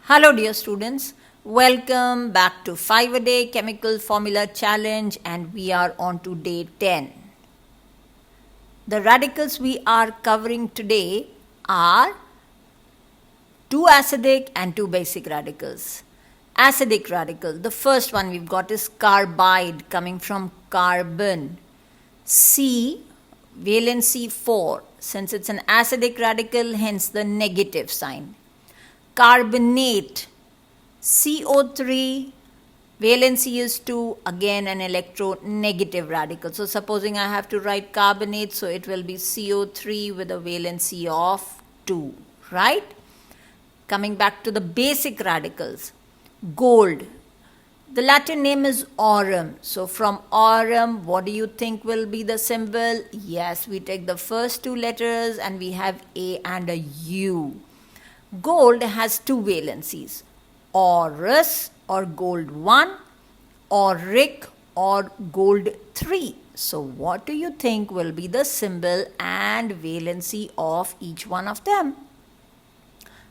Hello dear students, welcome back to 5 a day chemical formula challenge and we are on to day 10. The radicals we are covering today are 2 acidic and 2 basic radicals. Acidic radical, the first one we've got is carbide coming from carbon. C, valency 4, since it's an acidic radical, hence the negative sign. Carbonate, CO3, valency is 2, again an electronegative radical. So supposing I have to write carbonate, so it will be CO3 with a valency of 2, right? Coming back to the basic radicals, gold. The Latin name is aurum. So from aurum, what do you think will be the symbol? Yes, we take the first 2 letters and we have A and a U. Gold has 2 valencies, aurous or gold 1, auric or gold 3. So what do you think will be the symbol and valency of each one of them?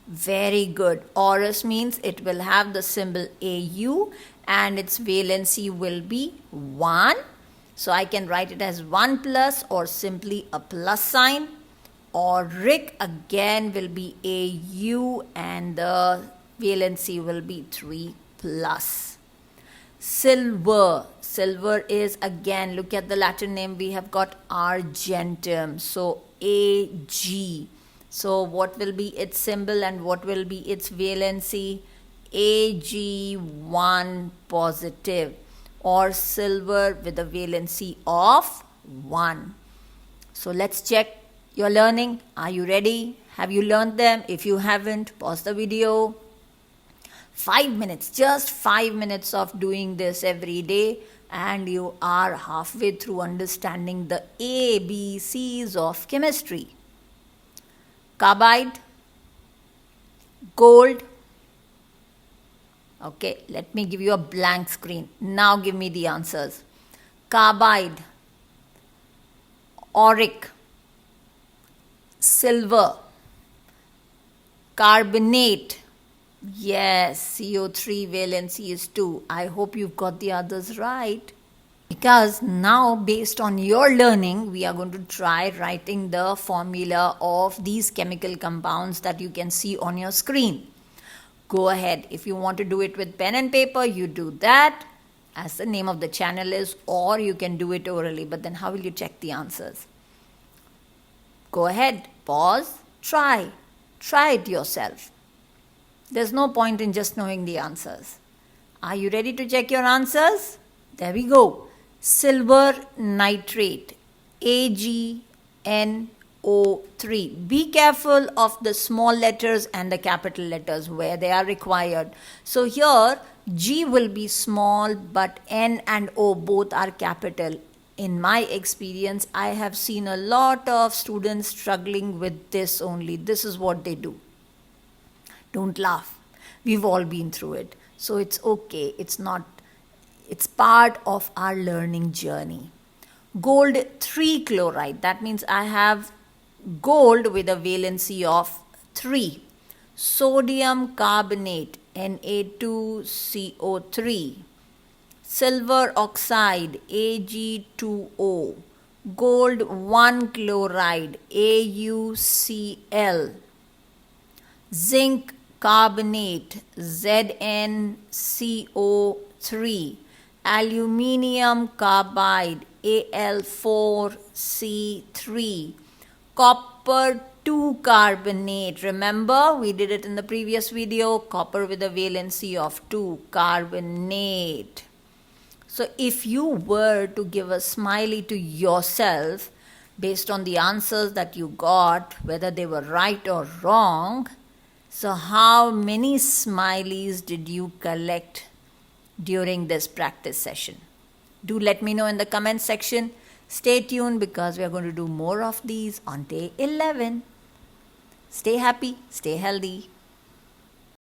Very good. Aurous means it will have the symbol AU and its valency will be 1. So I can write it as 1 plus or simply a plus sign. Auric again will be AU and the valency will be 3 plus. Silver. Silver is again, look at the Latin name, we have got argentum. So AG. So what will be its symbol and what will be its valency? Ag1 positive or silver with a valency of 1. So let's check your learning. Are you ready? Have you learned them? If you haven't, pause the video. 5 minutes, just 5 minutes of doing this every day and you are halfway through understanding the ABCs of chemistry. Carbide, gold. Okay, let me give you a blank screen. Now give me the answers. Carbide, auric, silver, carbonate. Yes, CO3 valency is 2. I hope you've got the others right. Because now based on your learning, we are going to try writing the formula of these chemical compounds that you can see on your screen. Go ahead. If you want to do it with pen and paper, you do that, as the name of the channel is, or you can do it orally. But then how will you check the answers? Go ahead. Pause. Try. Try it yourself. There's no point in just knowing the answers. Are you ready to check your answers? There we go. Silver nitrate, AgNO3. Be careful of the small letters and the capital letters where they are required. So here G will be small but N and O both are capital. In my experience, I have seen a lot of students struggling with this only. This is what they do. Don't laugh. We've all been through it. So it's okay. It's part of our learning journey. Gold 3 chloride. That means I have gold with a valency of 3. Sodium carbonate, Na2CO3. Silver oxide, Ag2O. Gold 1 chloride, AuCl. Zinc carbonate, ZnCO3. Aluminium carbide, Al4C3. Copper 2 carbonate. Remember, we did it in the previous video. Copper with a valency of 2, carbonate. So if you were to give a smiley to yourself based on the answers that you got, whether they were right or wrong, so how many smileys did you collect during this practice session? Do let me know in the comment section. Stay tuned because we are going to do more of these on day 11. Stay happy, stay healthy.